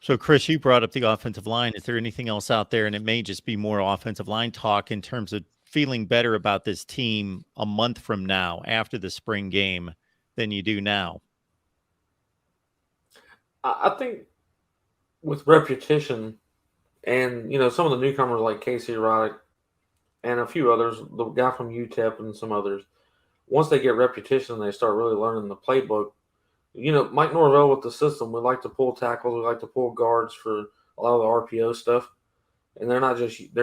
So, Chris, you brought up the offensive line. Is there anything else out there? And it may just be more offensive line talk in terms of feeling better about this team a month from now after the spring game than you do now. I think with repetition and some of the newcomers like Casey Roddick and a few others, the guy from UTEP and some others, once they get repetition and they start really learning the playbook, Mike Norevell with the system, we like to pull tackles, we like to pull guards for a lot of the RPO stuff, and they're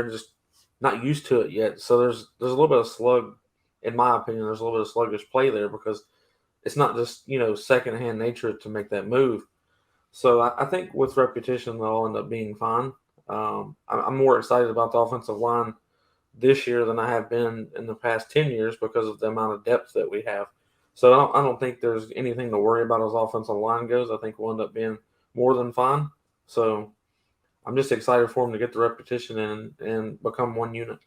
just not used to it yet. So there's a little bit of slug, in my opinion. There's a little bit of sluggish play there because it's not just secondhand nature to make that move. So I think with repetition they'll end up being fine. I'm more excited about the offensive line this year than I have been in the past 10 years because of the amount of depth that we have. So I don't think there's anything to worry about as offensive line goes. I think we'll end up being more than fine. So I'm just excited for them to get the repetition in and become one unit.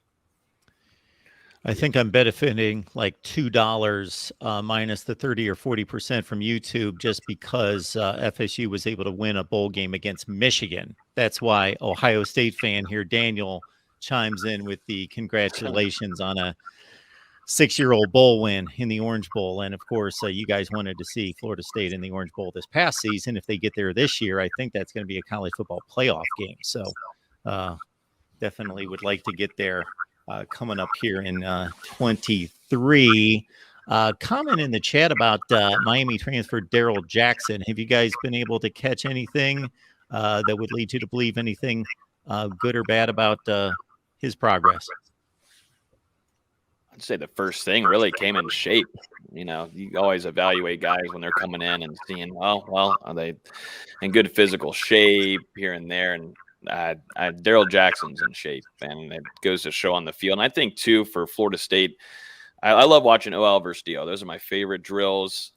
I think I'm benefiting like $2 minus the 30 or 40% from YouTube just because FSU was able to win a bowl game against Michigan. That's why Ohio State fan here, Daniel, chimes in with the congratulations on a 6-year-old bowl win in the Orange Bowl. And of course, you guys wanted to see Florida State in the Orange Bowl this past season. If they get there this year, I think that's going to be a college football playoff game. So definitely would like to get there. Coming up here in 23. Comment in the chat about Miami transfer Daryle Jackson. Have you guys been able to catch anything that would lead you to believe anything good or bad about his progress? I'd say the first thing really came in shape. You always evaluate guys when they're coming in and seeing, are they in good physical shape here and there? And Daryle Jackson's in shape, and it goes to show on the field. And I think, too, for Florida State, I love watching OL versus DO. Those are my favorite drills.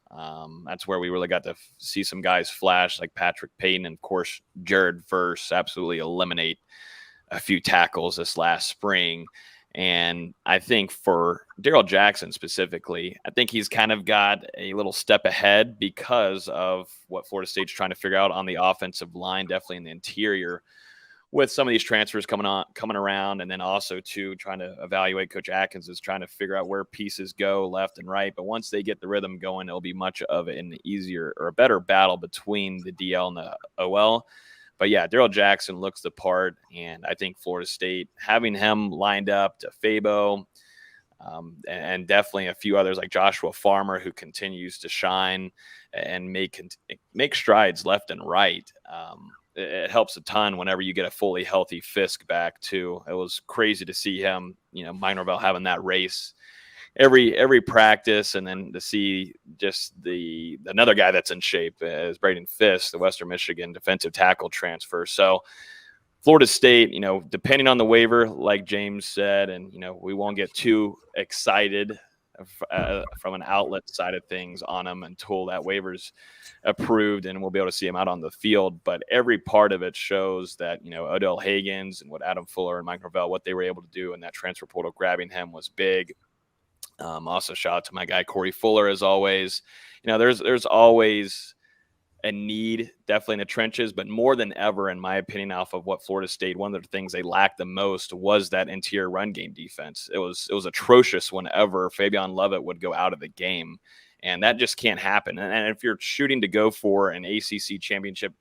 That's where we really got to see some guys flash, like Patrick Payton and, of course, Jared Verse absolutely eliminate a few tackles this last spring. And I think for Daryle Jackson specifically, I think he's kind of got a little step ahead because of what Florida State's trying to figure out on the offensive line, definitely in the interior, with some of these transfers coming around, and then also too trying to evaluate. Coach Atkins is trying to figure out where pieces go left and right. But once they get the rhythm going, it'll be much of an easier or a better battle between the DL and the OL. But yeah, Daryle Jackson looks the part, and I think Florida State having him lined up to Fabo, and definitely a few others like Joshua Farmer, who continues to shine and make strides left and right. It helps a ton whenever you get a fully healthy Fisk back too. It was crazy to see him, Mike Norevell having that race every practice, and then to see just another guy that's in shape is Braden Fisk, the Western Michigan defensive tackle transfer. So Florida State, depending on the waiver, like James said, and we won't get too excited from an outlet side of things on him until that waiver's approved and we'll be able to see him out on the field. But every part of it shows that, Odell Haggins and what Adam Fuller and Mike Norevell, what they were able to do in that transfer portal, grabbing him was big. Also shout out to my guy, Corey Fuller, as always. There's always a need definitely in the trenches, but more than ever, in my opinion, off of what Florida State, one of the things they lacked the most was that interior run game defense. It was atrocious whenever Fabian Lovett would go out of the game, and that just can't happen. And if you're shooting to go for an ACC championship,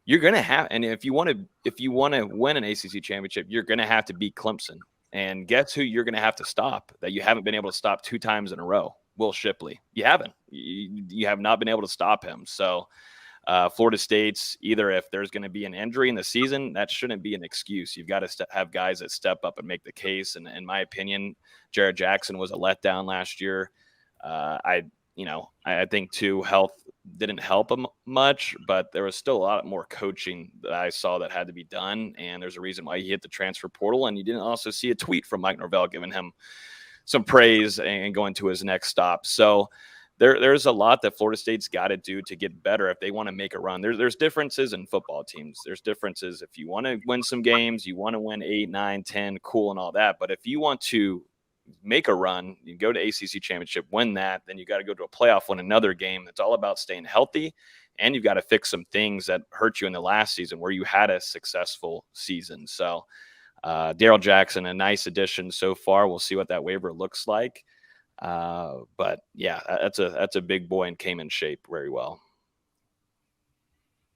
you're going to have, and if you want to win an ACC championship, you're going to have to beat Clemson. And guess who you're going to have to stop that you haven't been able to stop 2 times in a row? Will Shipley. You haven't. You have not been able to stop him. So Florida State's, either if there's going to be an injury in the season, that shouldn't be an excuse. You've got to have guys that step up and make the case. And in my opinion, Jared Jackson was a letdown last year. I think too, health didn't help him much, but there was still a lot more coaching that I saw that had to be done. And there's a reason why he hit the transfer portal. And you didn't also see a tweet from Mike Norevell giving him some praise and going to his next stop. So there's a lot that Florida State's got to do to get better if they want to make a run. There's differences in football teams. There's differences if you want to win some games, you want to win 8, 9, 10, cool and all that. But if you want to make a run, you go to ACC championship, win that, then you got to go to a playoff, win another game. It's all about staying healthy and you've got to fix some things that hurt you in the last season where you had a successful season. So Daryle Jackson, a nice addition so far. We'll see what that waiver looks like. But yeah, that's a big boy and came in shape very well.